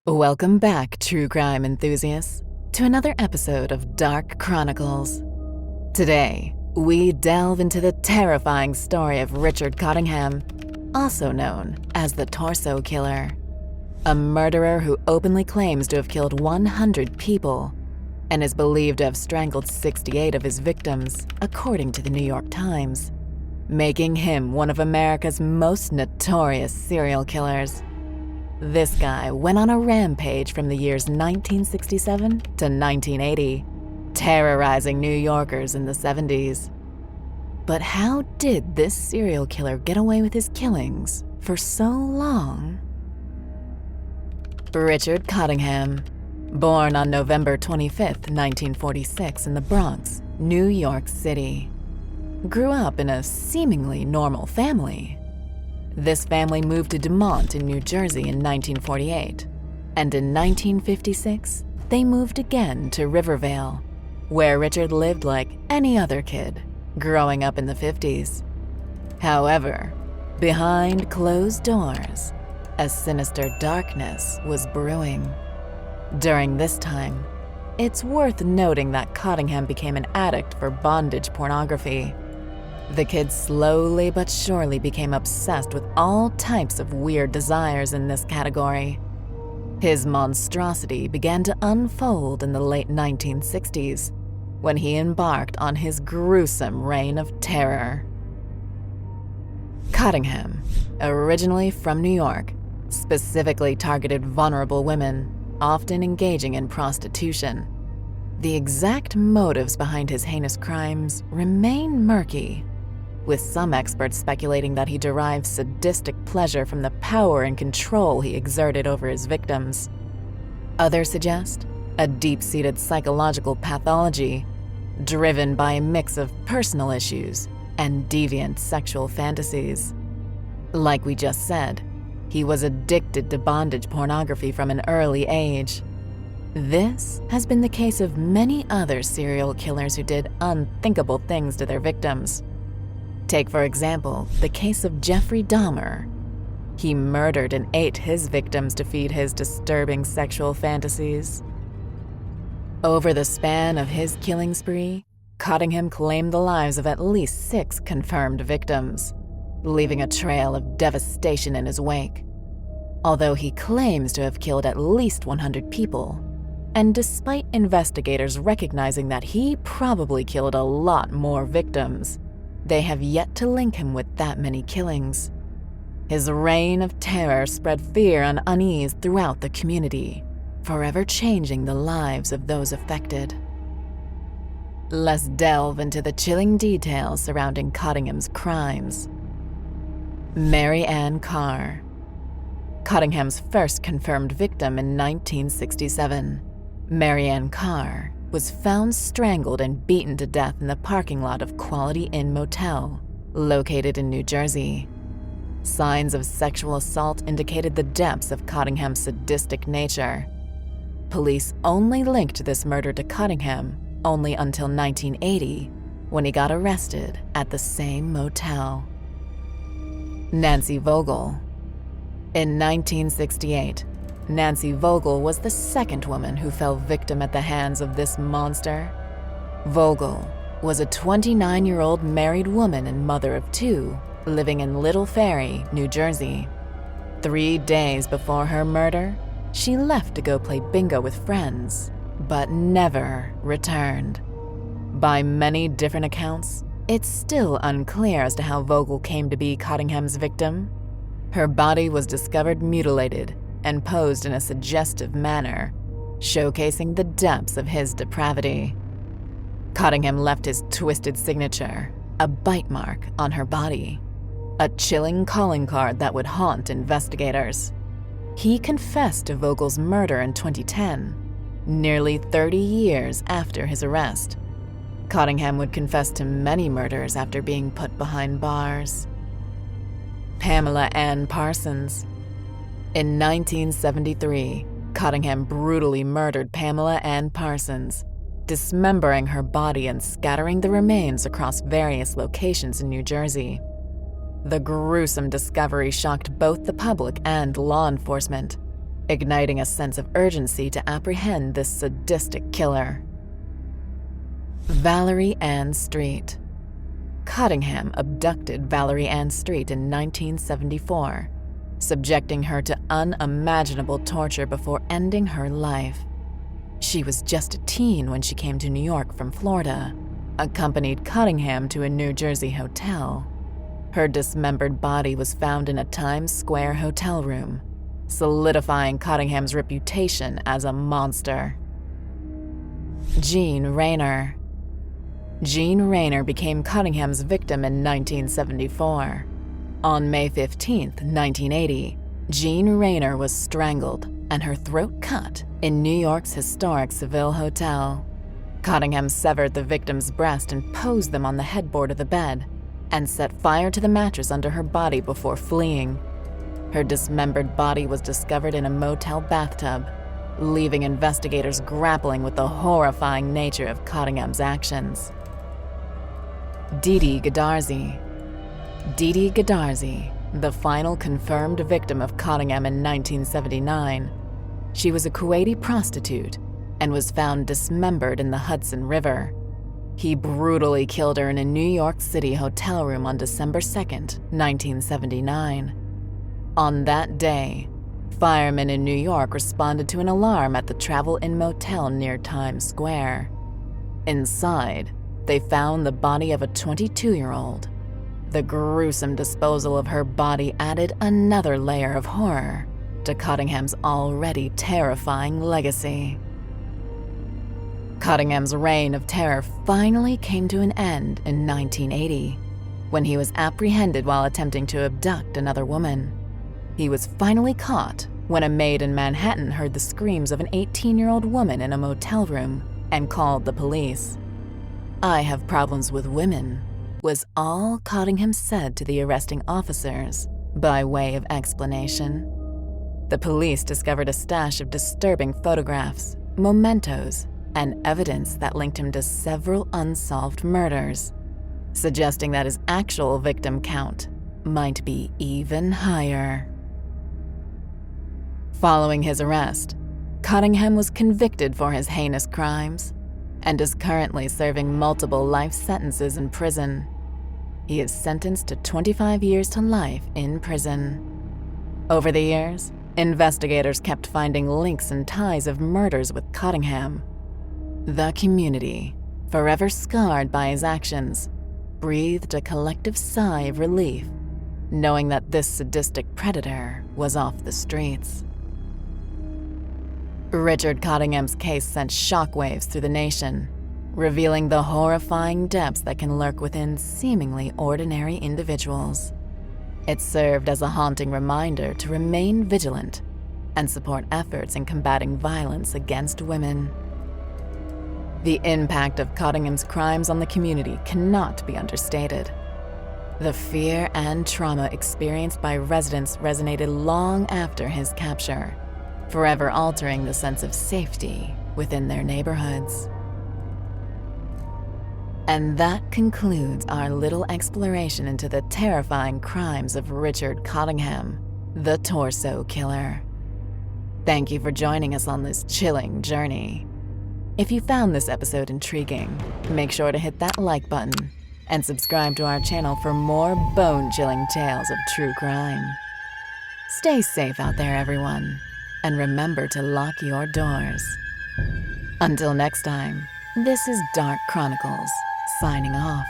Welcome back, true crime enthusiasts, to another episode of Dark Chronicles. Today, we delve into the terrifying story of Richard Cottingham, also known as the Torso Killer, a murderer who openly claims to have killed 100 people and is believed to have strangled 68 of his victims, according to the New York Times, making him one of America's most notorious serial killers. This guy went on a rampage from the years 1967 to 1980, terrorizing New Yorkers in the 70s. But how did this serial killer get away with his killings for so long? Richard Cottingham, born on November 25, 1946 in the Bronx, New York City, grew up in a seemingly normal family. This family moved to Dumont in New Jersey in 1948, and in 1956, they moved again to Rivervale, where Richard lived like any other kid growing up in the 50s. However, behind closed doors, a sinister darkness was brewing. During this time, it's worth noting that Cottingham became an addict for bondage pornography. The kid slowly but surely became obsessed with all types of weird desires in this category. His monstrosity began to unfold in the late 1960s, when he embarked on his gruesome reign of terror. Cottingham, originally from New York, specifically targeted vulnerable women, often engaging in prostitution. The exact motives behind his heinous crimes remain murky, with some experts speculating that he derived sadistic pleasure from the power and control he exerted over his victims. Others suggest a deep-seated psychological pathology driven by a mix of personal issues and deviant sexual fantasies. Like we just said, he was addicted to bondage pornography from an early age. This has been the case of many other serial killers who did unthinkable things to their victims. Take, for example, the case of Jeffrey Dahmer. He murdered and ate his victims to feed his disturbing sexual fantasies. Over the span of his killing spree, Cottingham claimed the lives of at least 6 confirmed victims, leaving a trail of devastation in his wake. Although he claims to have killed at least 100 people, and despite investigators recognizing that he probably killed a lot more victims, they have yet to link him with that many killings. His reign of terror spread fear and unease throughout the community, forever changing the lives of those affected. Let's delve into the chilling details surrounding Cottingham's crimes. Mary Ann Carr, Cottingham's first confirmed victim in 1967. Mary Ann Carr was found strangled and beaten to death in the parking lot of Quality Inn Motel, located in New Jersey. Signs of sexual assault indicated the depths of Cottingham's sadistic nature. Police only linked this murder to Cottingham only until 1980, when he got arrested at the same motel. Nancy Vogel. In 1968, Nancy Vogel was the second woman who fell victim at the hands of this monster. Vogel was a 29-year-old married woman and mother of 2, living in Little Ferry, New Jersey. 3 days before her murder, she left to go play bingo with friends, but never returned. By many different accounts, it's still unclear as to how Vogel came to be Cottingham's victim. Her body was discovered mutilated and posed in a suggestive manner, showcasing the depths of his depravity. Cottingham left his twisted signature, a bite mark, on her body, a chilling calling card that would haunt investigators. He confessed to Vogel's murder in 2010, nearly 30 years after his arrest. Cottingham would confess to many murders after being put behind bars. Pamela Ann Parsons. In 1973, Cottingham brutally murdered Pamela Ann Parsons, dismembering her body and scattering the remains across various locations in New Jersey. The gruesome discovery shocked both the public and law enforcement. igniting a sense of urgency to apprehend this sadistic killer. Valerie Ann Street. Cottingham abducted Valerie Ann Street in 1974, subjecting her to unimaginable torture before ending her life. She was just a teen when she came to New York from Florida, accompanied Cottingham to a New Jersey hotel. Her dismembered body was found in a Times Square hotel room, solidifying Cottingham's reputation as a monster. Jean Rayner. Jean Rayner became Cottingham's victim in 1974. On May 15, 1980, Jean Rayner was strangled and her throat cut in New York's historic Seville Hotel. Cottingham severed the victim's breast and posed them on the headboard of the bed, and set fire to the mattress under her body before fleeing. Her dismembered body was discovered in a motel bathtub, leaving investigators grappling with the horrifying nature of Cottingham's actions. Didi Ghadarzi. Didi Ghadarzi, the final confirmed victim of Cottingham in 1979. She was a Kuwaiti prostitute and was found dismembered in the Hudson River. He brutally killed her in a New York City hotel room on December 2, 1979. On that day, firemen in New York responded to an alarm at the Travel Inn Motel near Times Square. Inside, they found the body of a 22-year-old. The gruesome disposal of her body added another layer of horror to Cottingham's already terrifying legacy. Cottingham's reign of terror finally came to an end in 1980, when he was apprehended while attempting to abduct another woman. He was finally caught when a maid in Manhattan heard the screams of an 18-year-old woman in a motel room and called the police. "I have problems with women," was all Cottingham said to the arresting officers by way of explanation. The police discovered a stash of disturbing photographs, mementos, and evidence that linked him to several unsolved murders, suggesting that his actual victim count might be even higher. Following his arrest, Cottingham was convicted for his heinous crimes and is currently serving multiple life sentences in prison. He is sentenced to 25 years to life in prison. Over the years, investigators kept finding links and ties of murders with Cottingham. The community, forever scarred by his actions, breathed a collective sigh of relief, knowing that this sadistic predator was off the streets. Richard Cottingham's case sent shockwaves through the nation, revealing the horrifying depths that can lurk within seemingly ordinary individuals. It served as a haunting reminder to remain vigilant and support efforts in combating violence against women. The impact of Cottingham's crimes on the community cannot be understated. The fear and trauma experienced by residents resonated long after his capture, forever altering the sense of safety within their neighborhoods. And that concludes our little exploration into the terrifying crimes of Richard Cottingham, the Torso Killer. Thank you for joining us on this chilling journey. If you found this episode intriguing, make sure to hit that like button and subscribe to our channel for more bone-chilling tales of true crime. Stay safe out there, everyone, and remember to lock your doors. Until next time, this is Dark Chronicles, signing off.